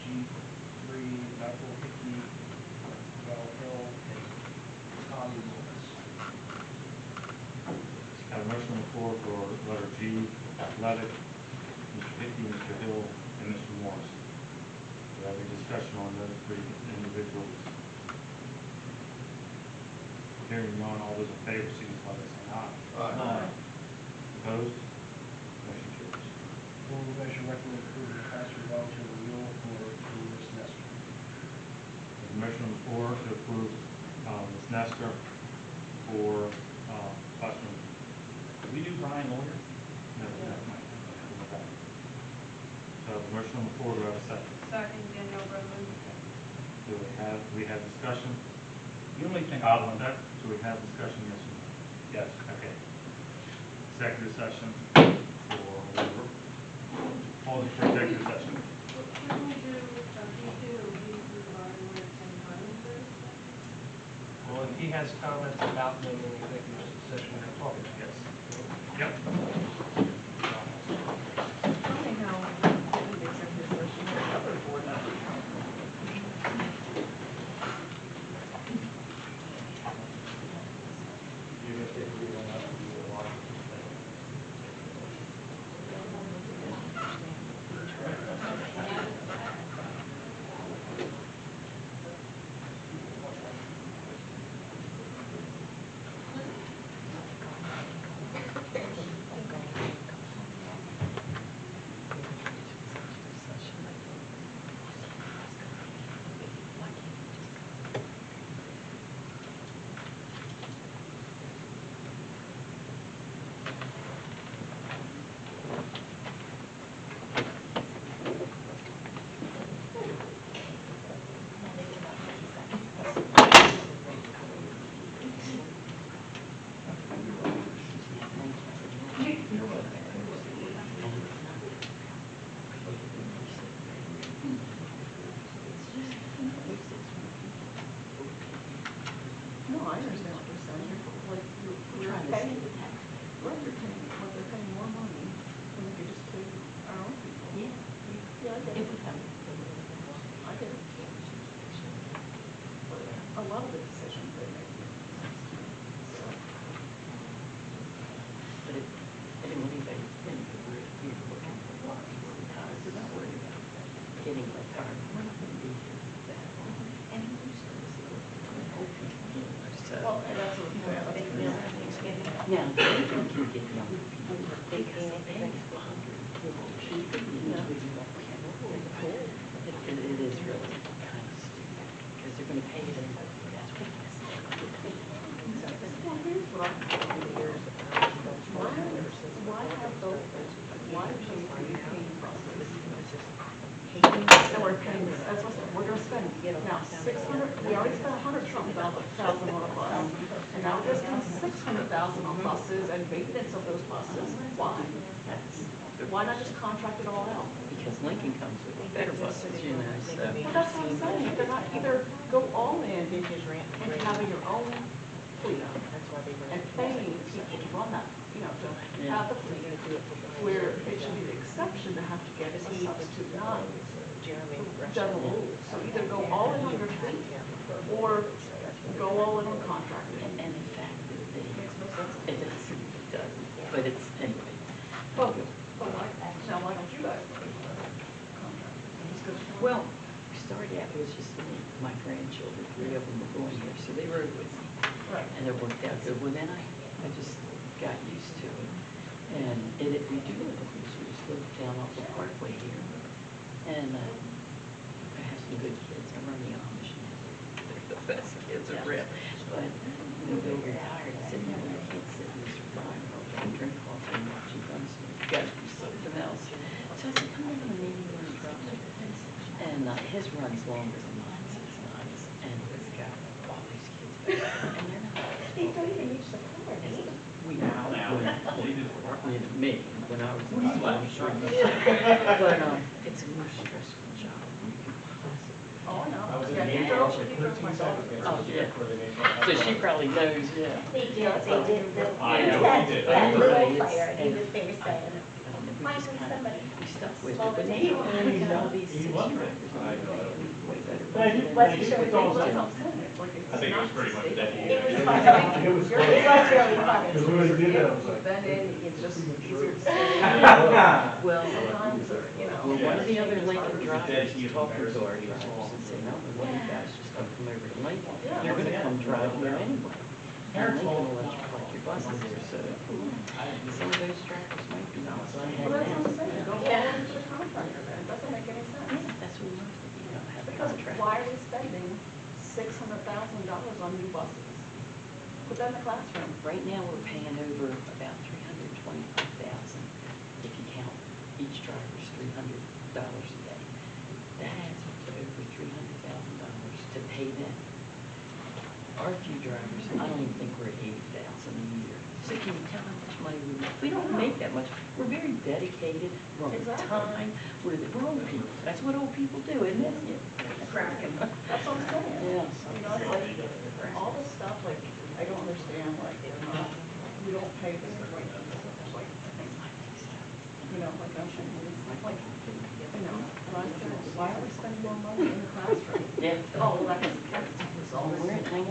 G3, Michael Hickey, Well Hill, and Tommy Lewis. Got a motion on the floor for letter G, athletic, Mr. Hickey, Mr. Hill, and Mr. Morris. Do we have any discussion on those three individuals? Hearing none, all those in favor, signify by saying aye. Aye. Opposed? Motion carries. Board of Commission recommend approval of transfer volunteer renewal for Ms. Nestor. There's a motion on the floor to approve Ms. Nestor for classroom. Did we do Brian Lawyer? No. So the motion on the floor, do I have a second? Second, Danielle Roman. Do we have discussion? The only thing On that, do we have discussion, yes or no? yes. Okay. Executive session for, hold it for executive session. Can we do B2 or B3 regarding where it's in time, please? Well, if he has comments about them in executive session, we can talk about it. Yes. Yep. Tell me how the executive session or other board members. No, I understand what you're saying. Like, we're paying, right, you're paying, what they're paying more money than if you just pay our own people. Yeah. Yeah, I get it. I get it. A lot of the decisions they make make sense to me, so. But if anybody, you're looking for work, you're not worried about getting like our, we're not gonna be here for that. And we used to see what we're hoping, so. Well, and that's what, yeah, that's what you're saying. Now, they can get young people, because they pay $100, you know, it is really kind of stupid, because they're gonna pay it anyway, that's what it is. Well, here's what I'm thinking here. Why have those, why pay for the paying process? And we're paying, that's what we're gonna spend, now, 600, we already spent 100-something thousand on a bus. And now we're gonna spend 600,000 on buses and maintenance of those buses. Why? Why not just contract it all out? Because Lincoln comes with better buses, you know, so. Well, that's what I'm saying, they're not either go all in and having your own fleet and paying people to run that, you know, to have the fleet, where it should be the exception to have to get a substitute, not general rules. So either go all in on your fleet or go all in on contracting. And in fact, it does, but it's, anyway. Oh, now why don't you guys contract? Well, we started out, it was just me, my grandchildren, 3 of them were going here, so they rode with me. Right. And it worked out good. Well, then I just got used to it. And we do live in Hoosiers, we just live down off the Parkway here. And I have some good kids. I run the Amish. They're the best kids around. But when they retired, I said, no, you can't sit in this recliner all day and drink coffee and watch you run. You got to do something else. So I said, come over to me and learn drumming. And his runs longer than mine, so it's nice. And he's got all these kids back there. And they're not. They don't even reach the floor, do they? We now, me, when I was in school, I'm sure. But it's a more stressful job than you can possibly. Oh, I know. I was in Yeah, the he Navy drove, for he drove my 13 daughter. seconds. Oh, yeah. So she probably knows, yeah. They did the I know, we did. that little Everybody is- player, he was there saying, We just Finally, kind of, somebody. we stuck with it. Well, But they- now, we got all these He city loved it. drivers, and they're making way better Yeah, money he- than but they he used was to. all That's set. what I'm saying, it's like, it's I think it was not pretty much sustainable. dedicated. It was It funny. was It funny. was really funny. Because when we did that, I was like- Then it's just easier to say. Well, Sometimes, or, you know. well, one of the other Lincoln Yeah, drivers he was talking to our embarrassed. drivers and saying, no, well, you guys just don't come over to Lincoln. Yeah. You're gonna come drive here anyway. And Lincoln will let you park your buses there, so some of those drivers might be outside Well, that's what I'm now. saying, go all into the contractor then, it doesn't make any sense. Yeah, that's what we want, you know, have a Because contract. why are we spending $600,000 on new buses? Put that in the classroom. Right now, we're paying over about $325,000 if you count each driver's $300 a day. That adds up to over $300,000 to pay them. Our few drivers, I don't even think we're at 80,000 a year. So can you tell how much money we make? We don't make that much. We're very dedicated, we're on Exactly. time, we're old people. That's what old people do, isn't it? Cracking. That's what I'm saying. Yeah. You know, it's like, all this stuff, like, I don't understand, like, we don't pay this, like, you know, like, I'm saying, it's like, you know, and I said, why are we spending more money in the classroom? Yeah. Oh, well, that's all. We're at 19%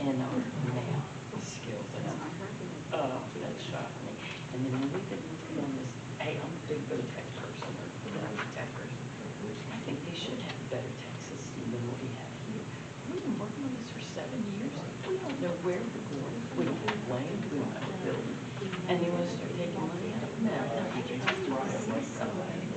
in our math skills. That shocked me. And then when we did put on this, hey, I'm a big tech person or tech person. I think they should have a better tech system than what we have here. We've been working on this for 7 years. We don't know where we're going. We don't have land, we don't have a building. And they want to start taking money out of it. Now, we can just do something.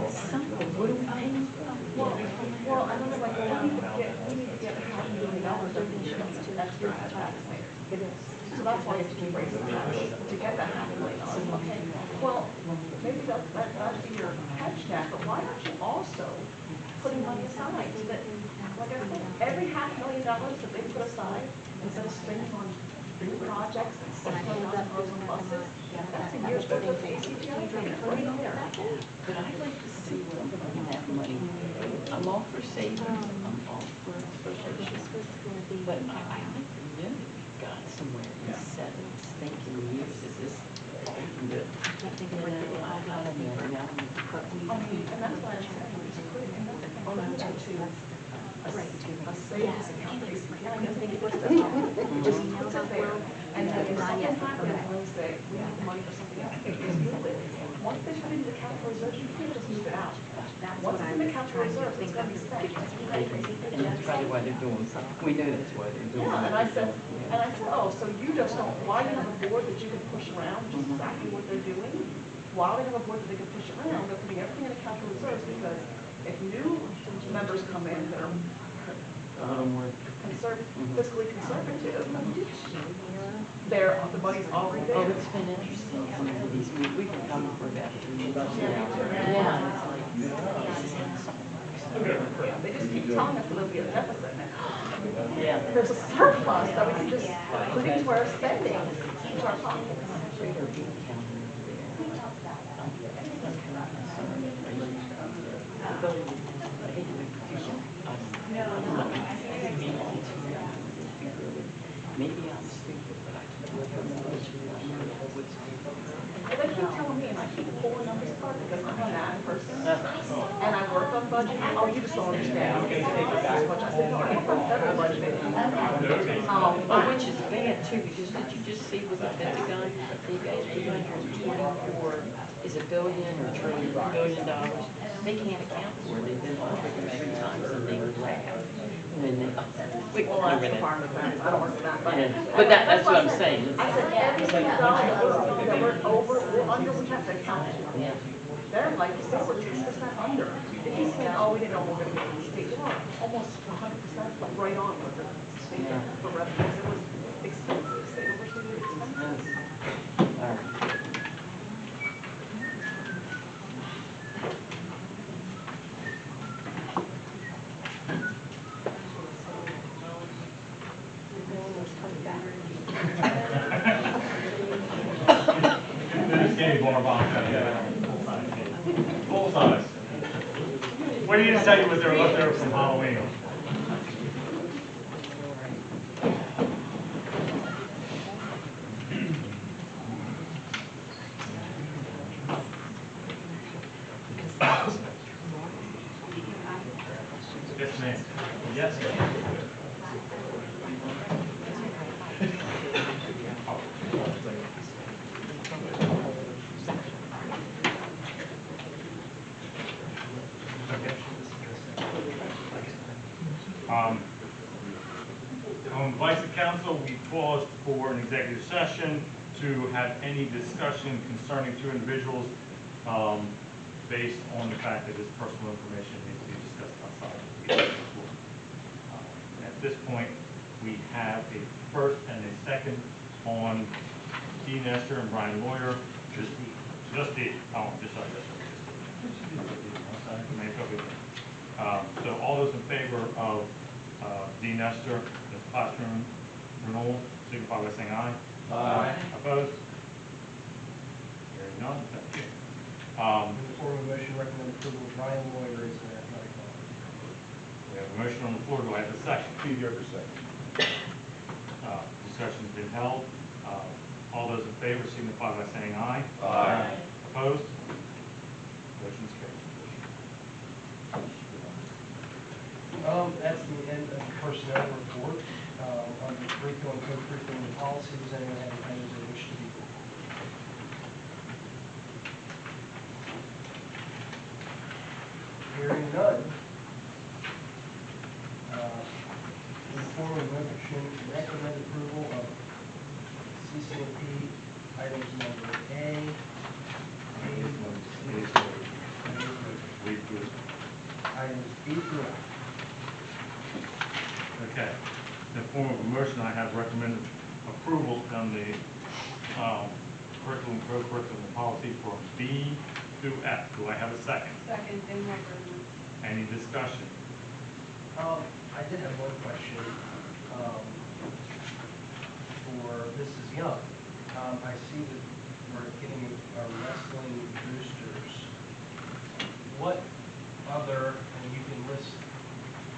Something. What are we paying for? Well, I don't know, like, we need to get $500,000 every year extra as taxpayers. So that's why you have to keep raising the tax to get that $500,000. Okay, well, maybe that'd be your hedge now, but why aren't you also putting money aside so that, like I said, every $500,000 that they put aside, instead of spending on new projects and $600,000 on buses, that's a year's worth of ACTI payment right there. But I'd like to see what I'm putting that money. I'm all for savings, I'm all for inflation. But I like to know that we've got somewhere in 7 stinking years that this can do. You know, I don't know, now I mean, and that's why I'm saying, we just put it in to a savings account, basically, I don't think it was this one. It just puts it there, and then if something happens, Wednesday, we have money for something else, they just move it. Once they put it in the capital reserve, you can't just move it out. Once it's in the capital reserve, it's gonna be spent. And that's probably why they're doing something. We know that's why they're doing it. Yeah, and I said, oh, so you just don't, why do you have a board that you can push around, which is exactly what they're doing? Why do they have a board that they can push around? They're putting everything in the capital reserves, because if new members come in that are fiscally conservative, the money's already Oh, there. it's been interesting coming to these meetings. We've been coming for about 3 years now. Yeah. Yeah, it's like, this is how something works. They just keep telling us that there'll be a deficit. Yeah. There's a surplus that we can just put into our spending, into our pockets. Trader bean counter over there. I'm kind of concerned. I hate to make you feel, maybe I'm stupid, but I don't know what's going Well, they keep telling me, and I keep pulling numbers apart because I'm a math person, and I work on budget. Oh, you just don't understand. You can take it back much. I said, no, I work on federal budget. Oh, which is bad too, because did you just see with the Pentagon, they got 824, is it billion or trillion, $1 billion? They can't account for it, they've been audited 3 times and they laugh. And they, Well, that's the part of that. I don't work for that. but that's what I'm saying. I said, every single dollar that we're over or under, we have to account for. Yeah. They're like, you said, we're 10% under. If you say, oh, we didn't know we were gonna get the state, well, almost 100%, like right on with the state for revenues. It was expensive, state overseas was expensive. All right. Skinny bar box. Full size. What did you tell you was there left there from Halloween? Yes, ma'am. Yes, ma'am. On advice of council, we paused for an executive session to have any discussion concerning two individuals based on the fact that this personal information needs to be discussed outside of the executive floor. At this point, we have a first and a second on Dean Nestor and Brian Lawyer. Just D. Oh, just sorry, just so all those in favor of Dean Nestor, the classroom renewal, signify by saying aye. Aye. Opposed? Hearing none, thank you. In the form of a motion, recommend approval of Brian Lawyer as an athletic volunteer. We have a motion on the floor, do I have a second? Steve Yoder, second. Discussion's been held. All those in favor signify by saying aye. Aye. Opposed? Motion's carried. That's the end of the personnel report. Under curriculum, co-curriculum and policy, does anyone have any items they wish to be? Hearing none. In the form of a motion, recommend approval of CCMP items number A, items B through F. Okay. In the form of a motion, I have recommended approval on the curriculum, co-curriculum and policy from B through F. Do I have a second? Second, in record. Any discussion? I did have one question for Mrs. Young. I see that we're getting our wrestling boosters. What other, and you can list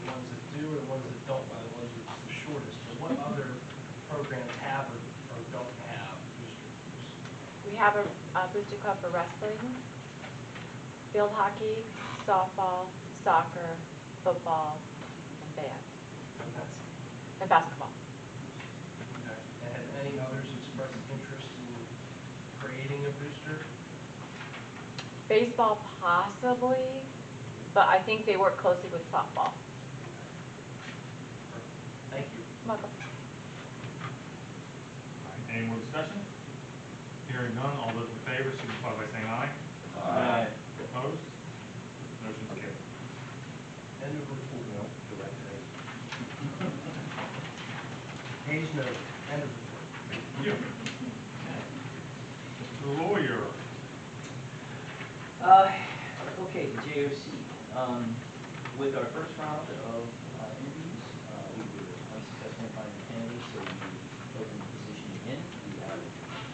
the ones that do or the ones that don't, by the ones that's the shortest, but what other programs have or don't have boosters? We have a booster club for wrestling, field hockey, softball, soccer, football, and band, and basketball. Okay. And have any others expressed interest in creating a booster? Baseball possibly, but I think they work closely with softball. Thank you. Welcome. All right, any more discussion? Hearing none, all those in favor signify by saying aye. Aye. Opposed? Motion's carried. End of report. No, direct Hayes noted. End of report. Thank you. Mr. Lawyer. Okay, the JOC. With our first round of interviews, we were unsuccessful in finding candidates, so we opened the position again. We have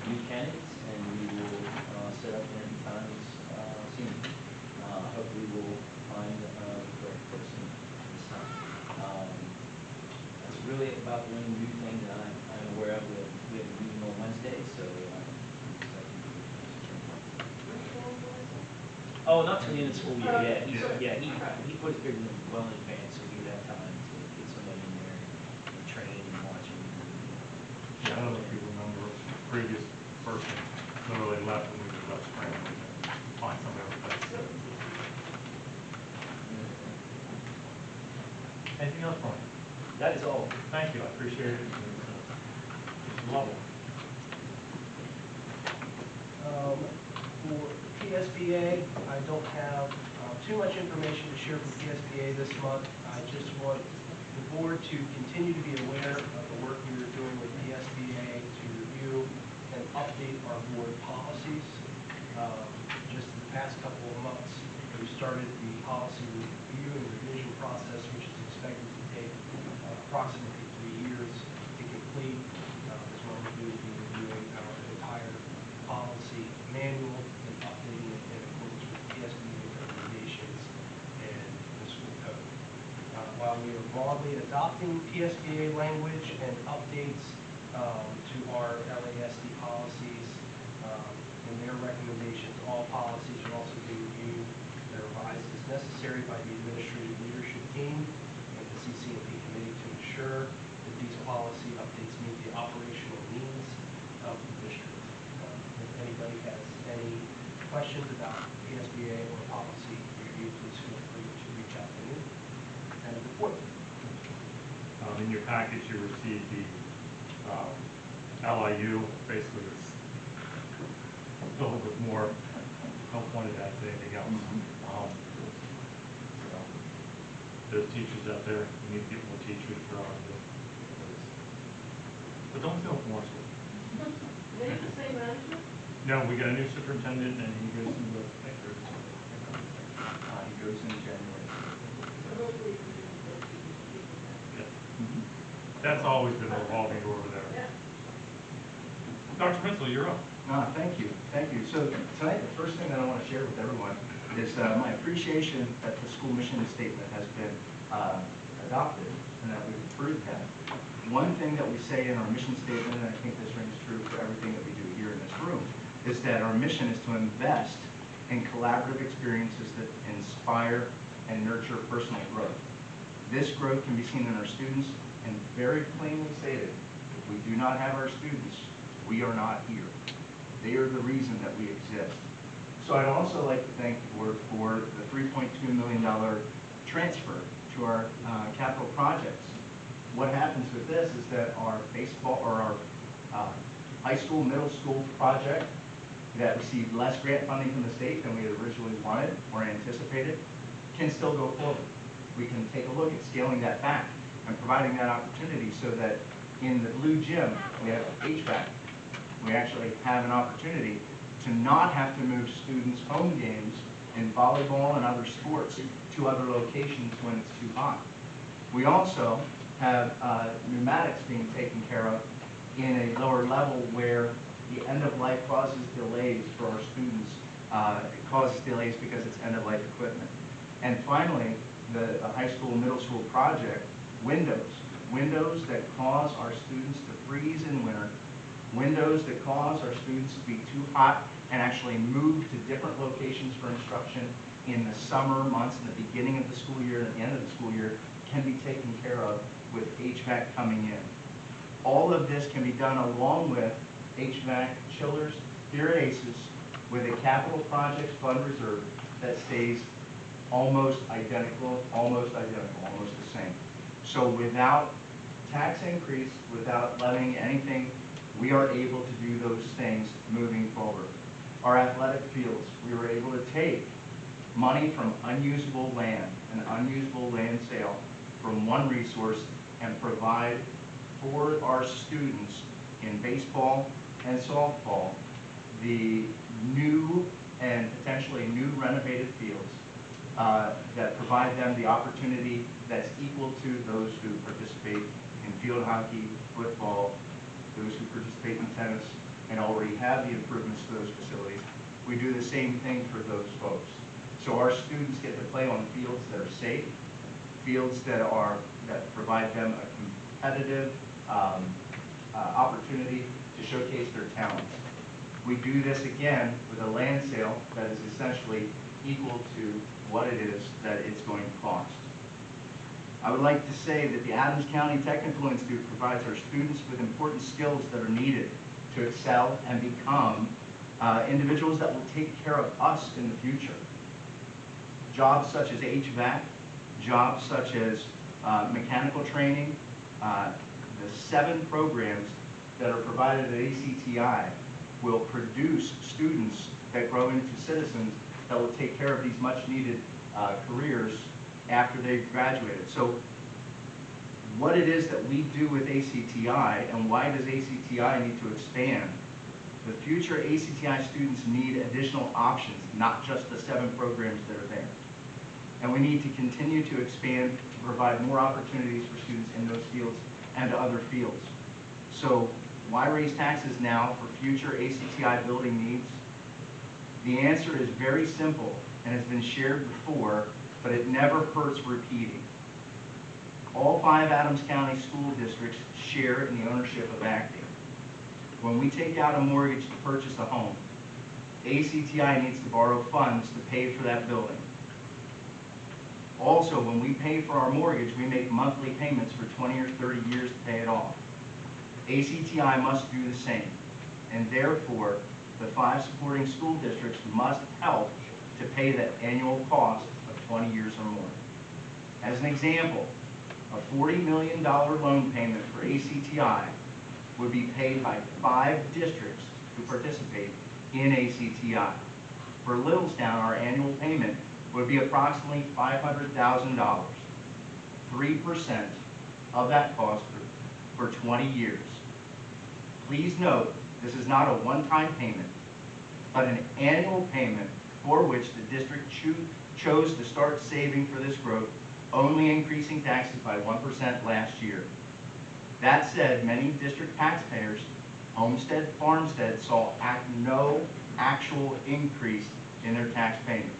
new candidates, and we will set up interview times soon. Hopefully, we'll find the correct person this time. That's really about the only new thing that I'm aware of. We have a meeting on Wednesday, so. Oh, not till the end of the school year, he put his bid in well in advance, so we would have time to get somebody in there and train and watch him. Yeah, I don't know if you remember, previous person literally left and we just left scrambling to find somebody else. Anything else, Brian? That is all. Thank you, I appreciate it. It's lovely. For PSBA, I don't have too much information to share from PSBA this month. I just want the board to continue to be aware of the work we are doing with PSBA to review and update our board policies. Just in the past couple of months, we started the policy review and revision process, which is expected to take approximately 3 years to complete. This month we will be reviewing our entire policy manual and updating it in accordance with PSBA recommendations and the school code. While we are broadly adopting PSBA language and updates to our LASD policies and their recommendations, all policies are also being reviewed and revised as necessary by the administrative leadership team. CCNP committee to ensure that these policy updates meet the operational needs of the district. If anybody has any questions about PSBA or policy review, please feel free to reach out to me. And report. In your package, you received the LIU, basically it's filled with more, no pointed at anything else. So, there's teachers out there, we need to get more teachers for our but don't feel forced. They have the same manager? No, we got a new superintendent and he goes through the papers. He goes in January. So hopefully you can do those people. Yeah. That's always been a revolving door over there. Yeah. Dr. Princeton, you're up. Thank you, thank you. So tonight, the first thing that I want to share with everyone is my appreciation that the school mission statement has been adopted and that we've approved that. One thing that we say in our mission statement, and I think this rings true for everything that we do here in this room, is that our mission is to invest in collaborative experiences that inspire and nurture personal growth. This growth can be seen in our students and very plainly stated, if we do not have our students, we are not here. They are the reason that we exist. So I'd also like to thank the board for the $3.2 million transfer to our capital projects. What happens with this is that our baseball or our high school, middle school project that received less grant funding from the state than we had originally wanted or anticipated can still go forward. We can take a look at scaling that back and providing that opportunity so that in the blue gym, we have HVAC. We actually have an opportunity to not have to move students' home games in volleyball and other sports to other locations when it's too hot. We also have pneumatics being taken care of in a lower level where the end of life causes delays for our students. It causes delays because it's end of life equipment. And finally, the high school, middle school project, windows. Windows that cause our students to freeze in winter. Windows that cause our students to be too hot and actually move to different locations for instruction in the summer months, in the beginning of the school year and at the end of the school year, can be taken care of with HVAC coming in. All of this can be done along with HVAC chillers here at ACES with a capital projects fund reserve that stays almost identical, almost the same. So without tax increase, without levying anything, we are able to do those things moving forward. Our athletic fields, we were able to take money from unusable land, an unusable land sale, from one resource and provide for our students in baseball and softball the new and potentially new renovated fields that provide them the opportunity that's equal to those who participate in field hockey, football, those who participate in tennis and already have the improvements to those facilities. We do the same thing for those folks. So our students get to play on fields that are safe, fields that provide them a competitive opportunity to showcase their talents. We do this again with a land sale that is essentially equal to what it is that it's going to cost. I would like to say that the Adams County Technical Institute provides our students with important skills that are needed to excel and become individuals that will take care of us in the future. Jobs such as HVAC, jobs such as mechanical training, the 7 programs that are provided at ACTI will produce students that grow into citizens that will take care of these much needed careers after they've graduated. So what it is that we do with ACTI and why does ACTI need to expand? The future ACTI students need additional options, not just the 7 programs that are there. And we need to continue to expand to provide more opportunities for students in those fields and to other fields. So why raise taxes now for future ACTI building needs? The answer is very simple and has been shared before, but it never hurts repeating. All 5 Adams County school districts share in the ownership of Acting. When we take out a mortgage to purchase a home, ACTI needs to borrow funds to pay for that building. Also, when we pay for our mortgage, we make monthly payments for 20 or 30 years to pay it off. ACTI must do the same, and therefore, the 5 supporting school districts must help to pay that annual cost of 20 years or more. As an example, a $40 million loan payment for ACTI would be paid by 5 districts who participate in ACTI. For Littlestown, our annual payment would be approximately $500,000, 3% of that cost for 20 years. Please note, this is not a one-time payment, but an annual payment for which the district chose to start saving for this growth, only increasing taxes by 1% last year. That said, many district taxpayers, homestead, farmstead, saw no actual increase in their tax payments.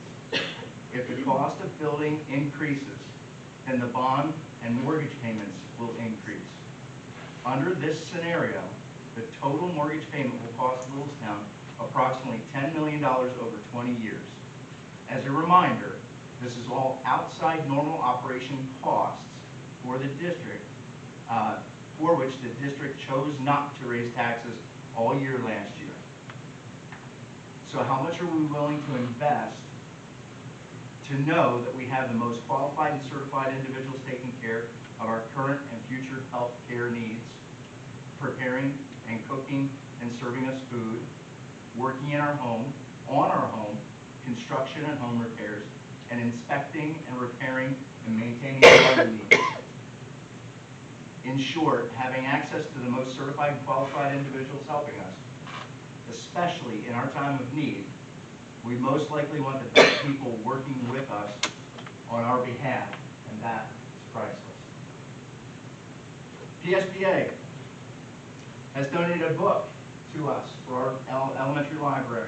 If the cost of building increases, then the bond and mortgage payments will increase. Under this scenario, the total mortgage payment will cost Littlestown approximately $10 million over 20 years. As a reminder, this is all outside normal operation costs for the district, for which the district chose not to raise taxes all year last year. So how much are we willing to invest to know that we have the most qualified and certified individuals taking care of our current and future health care needs, preparing and cooking and serving us food, working in our home, on our home, construction and home repairs, and inspecting and repairing and maintaining our needs. In short, having access to the most certified and qualified individuals helping us, especially in our time of need, we most likely want the best people working with us on our behalf, and that is priceless. PSBA has donated a book to us for our elementary library.